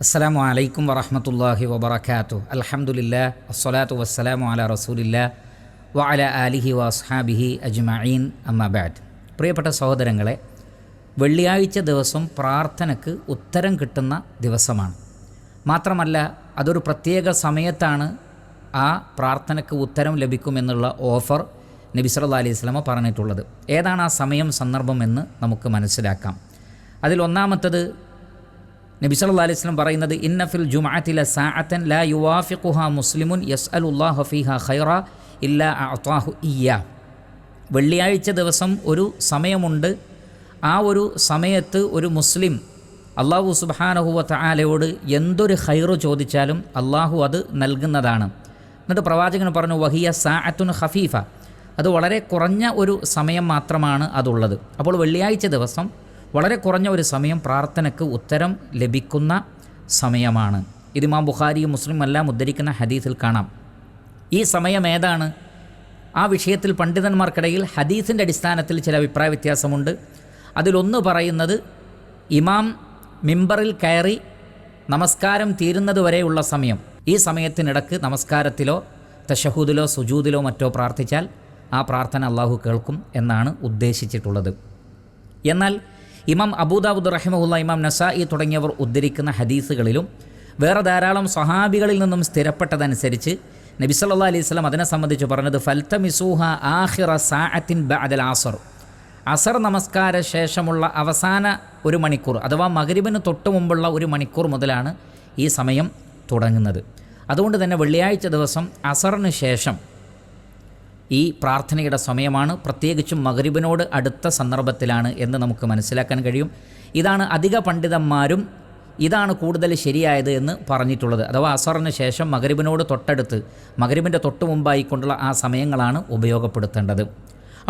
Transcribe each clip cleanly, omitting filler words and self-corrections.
അസ്സലാമു അലൈക്കും വറഹ്മത്തുള്ളാഹി വബറകാതുഹു. അൽഹംദുലില്ലാഹ് വസ്സലാത്തു വസ്സലാമു അലാ റസൂലില്ലാഹ് വഅലാ ആലിഹി വഅസ്ഹാബിഹി അജ്മഈൻ. അമ്മാ ബഅദ്. പ്രിയപ്പെട്ട സഹോദരങ്ങളെ, വെള്ളിയാഴ്ച ദിവസം പ്രാർത്ഥനയ്ക്ക് ഉത്തരം കിട്ടുന്ന ദിവസമാണ്. മാത്രമല്ല, അതൊരു പ്രത്യേക സമയത്താണ് ആ പ്രാർത്ഥനയ്ക്ക് ഉത്തരം ലഭിക്കുമെന്നുള്ള ഓഫർ നബി സല്ലല്ലാഹു അലൈഹി വസല്ലമ പറഞ്ഞിട്ടുള്ളത്. ഏതാണ് ആ സമയം, സന്ദർഭം എന്ന് നമുക്ക് മനസ്സിലാക്കാം. അതിൽ ഒന്നാമത്തത് നബി സല്ലല്ലാഹു അലൈഹി വസല്ലം പറയുന്നത്, ഇന്ന ഫിൽ ജുമുഅത്തി ലസാഅതൻ ലാ യുവാഫിഖുഹാ മുസ്ലിമുൻ യസ്അലുല്ലാഹ ഫീഹാ ഖൈറ ഇല്ലാ അഅതാഹു ഇയ്യാ. വെള്ളിയാഴ്ച ദിവസം ഒരു സമയമുണ്ട്. ആ ഒരു സമയത്ത് ഒരു മുസ്ലിം അല്ലാഹു സുബ്ഹാനഹു വ തആലയോട് എന്തൊരു ഖൈറ് ചോദിച്ചാലും അല്ലാഹു അത് നൽകുന്നതാണ്. എന്നിട്ട് പ്രവാചകൻ പറഞ്ഞു, വഹിയ സാഅത്തുൻ ഖഫീഫ, അത് വളരെ കുറഞ്ഞ ഒരു സമയം മാത്രമാണ് അതുള്ളത്. അപ്പോൾ വെള്ളിയാഴ്ച ദിവസം വളരെ കുറഞ്ഞ ഒരു സമയം പ്രാർത്ഥനയ്ക്ക് ഉത്തരം ലഭിക്കുന്ന സമയമാണ്. ഇത് ഇമാം ബുഖാരിയും മുസ്ലിം എല്ലാം ഉദ്ധരിക്കുന്ന ഹദീസിൽ കാണാം. ഈ സമയം ഏതാണ്? ആ വിഷയത്തിൽ പണ്ഡിതന്മാർക്കിടയിൽ ഹദീസിൻ്റെ അടിസ്ഥാനത്തിൽ ചില അഭിപ്രായ വ്യത്യാസമുണ്ട്. അതിലൊന്ന് പറയുന്നത്, ഇമാം മിമ്പറിൽ കയറി നമസ്കാരം തീരുന്നത് വരെയുള്ള സമയം, ഈ സമയത്തിനിടക്ക് നമസ്കാരത്തിലോ തശഹൂദിലോ സുജൂദിലോ മറ്റോ പ്രാർത്ഥിച്ചാൽ ആ പ്രാർത്ഥന അള്ളാഹു കേൾക്കും എന്നാണ് ഉദ്ദേശിച്ചിട്ടുള്ളത്. എന്നാൽ ഇമാം അബൂദാവുദ് റഹിമഹുല്ല, ഇമാം നസായി തുടങ്ങിയവർ ഉദ്ധരിക്കുന്ന ഹദീസുകളിലും വേറെ ധാരാളം സ്വഹാബികളിൽ നിന്നും സ്ഥിരപ്പെട്ടതനുസരിച്ച് നബി സല്ലല്ലാഹു അലൈഹി വസല്ലം അതിനെ സംബന്ധിച്ച് പറഞ്ഞത്, ഫൽതമിസൂഹ ആഖിറ സാഅത്തിൻ ബഅദൽ അസ്ർ, അസർ നമസ്കാര ശേഷമുള്ള അവസാന ഒരു മണിക്കൂർ അഥവാ മഗ്രിബിന് തൊട്ട് മുമ്പുള്ള ഒരു മണിക്കൂർ മുതലാണ് ഈ സമയം തുടങ്ങുന്നത്. അതുകൊണ്ട് തന്നെ വെള്ളിയാഴ്ച ദിവസം അസറിന് ശേഷം ഈ പ്രാർത്ഥനയുടെ സമയമാണ്. പ്രത്യേകിച്ചും മഗ്രിബിനോട് അടുത്ത സന്ദർഭത്തിലാണ് എന്ന് നമുക്ക് മനസ്സിലാക്കാൻ കഴിയും. ഇതാണ് അധിക പണ്ഡിതന്മാരും ഇതാണ് കൂടുതൽ ശരിയായത് എന്ന് പറഞ്ഞിട്ടുള്ളത്. അഥവാ അസറിന് ശേഷം മഗ്രിബിനോട് തൊട്ടടുത്ത്, മഗ്രിബിൻ്റെ തൊട്ട് മുമ്പായിക്കൊണ്ടുള്ള ആ സമയങ്ങളാണ് ഉപയോഗപ്പെടുത്തേണ്ടത്.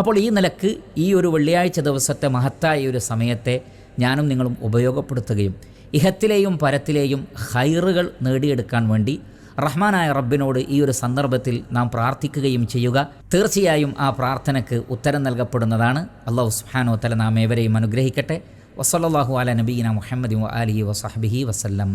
അപ്പോൾ ഈ നിലക്ക് ഈ ഒരു വെള്ളിയാഴ്ച ദിവസത്തെ മഹത്തായ ഒരു സമയത്തെ ഞാനും നിങ്ങളും ഉപയോഗപ്പെടുത്തുകയും ഇഹത്തിലെയും പരത്തിലെയും ഖൈറുകൾ നേടിയെടുക്കാൻ വേണ്ടി റഹ്മാനായ റബ്ബിനോട് ഈ ഒരു സന്ദർഭത്തിൽ നാം പ്രാർത്ഥിക്കുകയും ചെയ്യുക. തീർച്ചയായും ആ പ്രാർത്ഥനയ്ക്ക് ഉത്തരം നൽകപ്പെടുന്നതാണ്. അല്ലാഹു സുബ്ഹാനഹു വ തആല നാം ഏവരെയും അനുഗ്രഹിക്കട്ടെ. വസല്ലല്ലാഹു അലാ നബിയിന മുഹമ്മദിൻ വ ആലിഹി വസഹ്ബിഹി വസല്ലം.